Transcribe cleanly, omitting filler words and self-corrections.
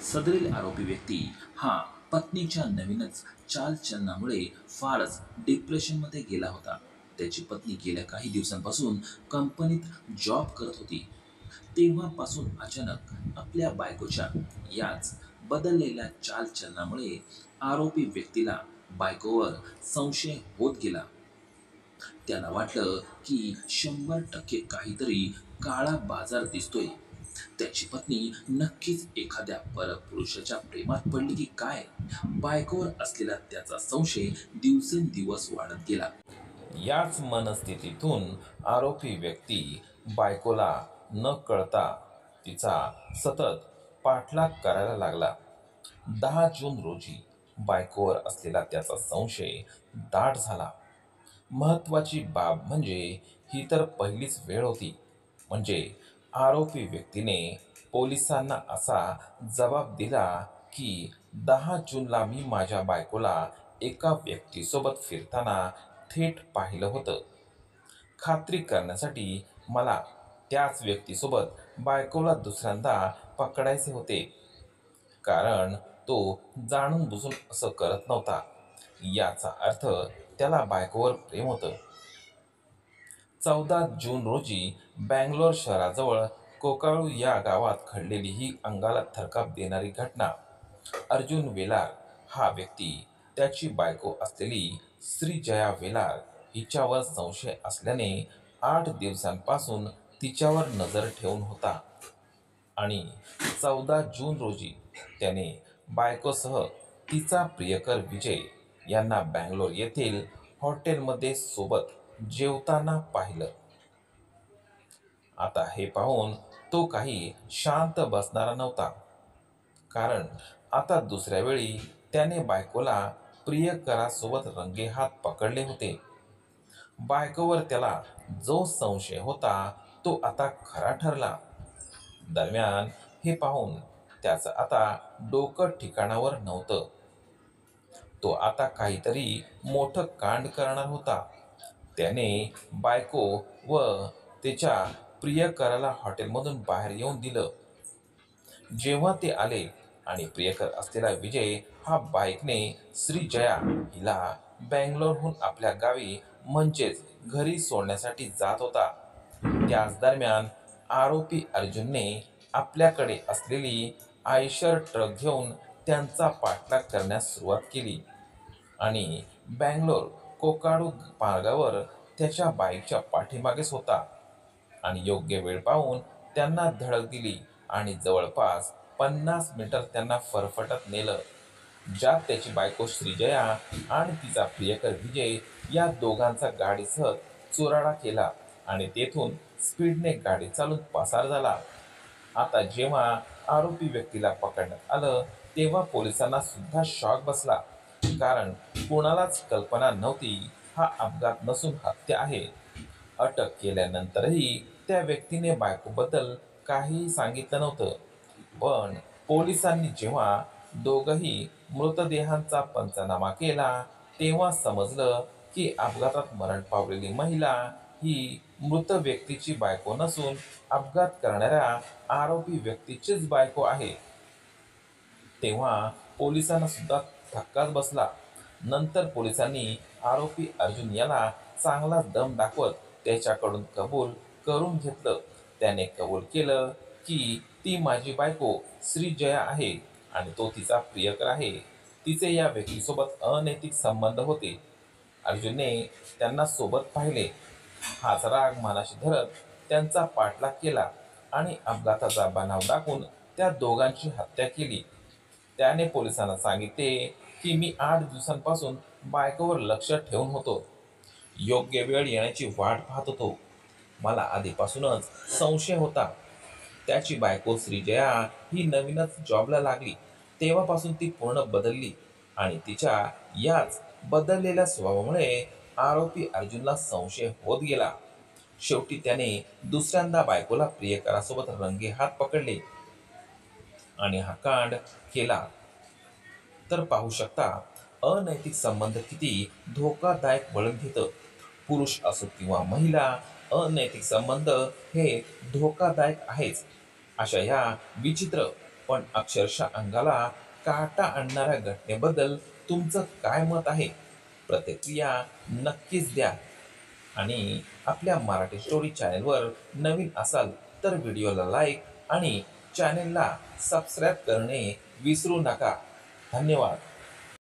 सदरील आरोपी व्यक्ती हा पत्नीच्या नवीनच चालचलनामुळे फारच डिप्रेशनमध्ये गेला होता. त्याची पत्नी गेल्या काही दिवसांपासून कंपनीत जॉब करत होती. तेव्हापासून अचानक आपल्या बायकोच्या याच बदललेल्या चालचलनामुळे आरोपी व्यक्तीला बायकोवर संशय होत गेला. त्याला वाटलं की 100% काहीतरी काळा बाजार दिसतोय. त्याची पत्नी नक्कीच एखाद्या परपुरुषाच्या प्रेमात पडली की काय? बायकोवर असलेला त्याचा संशय दिवसेंदिवस वाढत गेला. याच मनस्थितीतून आरोपी व्यक्ती बायकोला न कळता तिचा सतत पाठलाग करायला लागला. 10 जून रोजी बायकोवर असलेला त्याचा संशय दाट झाला. महत्वाची बाब म्हणजे ही तर पहिलीच वेळ होती म्हणजे आरोपी व्यक्तीने पोलिसांना असा जबाब दिला की 10 जूनला मी माझ्या बायकोला एका व्यक्तीसोबत फिरताना थेट पाहिलं होतं. खात्री करण्यासाठी मला त्याच व्यक्तीसोबत बायकोला दुसऱ्यांदा पकडायचे होते, कारण तो जाणून बुजून असं करत नव्हता. याचा अर्थ त्याला बायकोवर प्रेम होतं. 14 जून रोजी बँगलोर शहराजवळ कोकाळू या गावात घडलेली ही अंगाला थरकाप देणारी घटना. अर्जुन वेलार हा व्यक्ती त्याची बायको असलेली श्रीजया वेलार हिच्यावर संशय असल्याने 8 दिवसांपासून तिच्यावर नजर ठेवून होता आणि 14 जून रोजी त्याने बायकोसह तिचा प्रियकर विजय यांना बँगलोर येथील हॉटेलमध्ये सोबत जेवताना पाहिलं. आता हे पाहून तो काही शांत बसणारा नव्हता, कारण आता दुसऱ्या वेळी त्याने बायकोला प्रियकरासोबत रंगेहात पकडले होते. बायकोवर त्याला जो संशय होता तो आता खरा ठरला. दरम्यान हे पाहून त्याचं आता डोकं ठिकाणावर नव्हतं. तो आता काहीतरी मोठं कांड करणार होता. त्याने बायको व त्याच्या प्रियकराला हॉटेलमधून बाहेर येऊन दिलं. जेव्हा ते आले आणि प्रियकर असलेला विजय हा बाईकने श्रीजया हिला बँगलोरहून आपल्या गावी म्हणजेच घरी सोडण्यासाठी जात होता, त्याच दरम्यान आरोपी अर्जुनने आपल्याकडे असलेली आयशर ट्रक घेऊन त्यांचा पाठलाग करण्यास सुरुवात केली आणि बँगलोर कोकाडू मार्गावर त्याच्या बाईकच्या पाठीमागेच होता आणि योग्य वेळ पाहून त्यांना धडक दिली आणि जवळपास 50 मीटर त्यांना फरफटत नेलं, ज्यात त्याची बायको श्रीजया आणि तिचा प्रियकर विजय या दोघांचा गाडीसह चुराडा केला आणि तेथून स्पीडने गाडी चालून पसार झाला. आता जेव्हा आरोपी व्यक्तीला पकडण्यात आलं तेव्हा पोलिसांना सुद्धा शॉक बसला, कारण कोणालाच कल्पना नव्हती हा अपघात नसून हत्या आहे. अटक केल्यानंतरही त्या व्यक्तीने बायकोबद्दल काहीही सांगितलं नव्हतं. पण पोलिसांनी जेव्हा दोघंही मृतदेहांचा पंचनामा केला तेव्हा समजलं की अपघातात मरण पावलेली महिला ही मृत व्यक्तीची बायको नसून अपघात करणाऱ्या आरोपी व्यक्तीचीच बायको आहे. तेव्हा पोलिसांना सुद्धा धक्काच बसला. नंतर पोलिसांनी आरोपी अर्जुन याला चांगला दम दाखवत त्याच्याकडून कबूल करून घेतलं. त्याने कबूल केलं की ती माझी बायको श्रीजया आहे आणि तो तिचा प्रियकर आहे. तिचे या व्यक्तीसोबत अनैतिक संबंध होते. अर्जुनने त्यांना सोबत पाहिले. हाच राग मनाशी धरत त्यांचा पाठलाग केला आणि अपघाताचा बनाव दाखवून त्या दोघांची हत्या केली. त्याने पोलिसांना सांगितले की मी 8 दिवसांपासून बायकोवर लक्ष ठेवून होतो. योग्य वेळ येण्याची वाट पाहत होतो. मला आधीपासूनच संशय होता. त्याची बायको श्रीजया ही नवीनच जॉबला लागली तेव्हापासून ती पूर्ण बदलली आणि तिच्या याच बदललेल्या स्वभावामुळे आरोपी अर्जुनला संशय होत गेला. शेवटी त्याने दुसऱ्यांदा बायकोला प्रियकरासोबत रंगेहात पकडले आणि हा कांड केला. तर पाहू शकता अनैतिक संबंध किती धोकादायक वळण घेतं. पुरुष असो किंवा महिला, अनैतिक संबंध हे धोकादायक आहेच. अशा ह्या विचित्र पण अक्षरशः अंगाला काटा आणणाऱ्या घटनेबद्दल तुमचं काय मत आहे? प्रतिक्रिया नक्कीच द्या. आणि आपल्या मराठी स्टोरी चॅनेलवर नवीन असाल तर व्हिडिओला लाईक आणि चॅनेलला सबस्क्राईब करणे विसरू नका. धन्यवाद.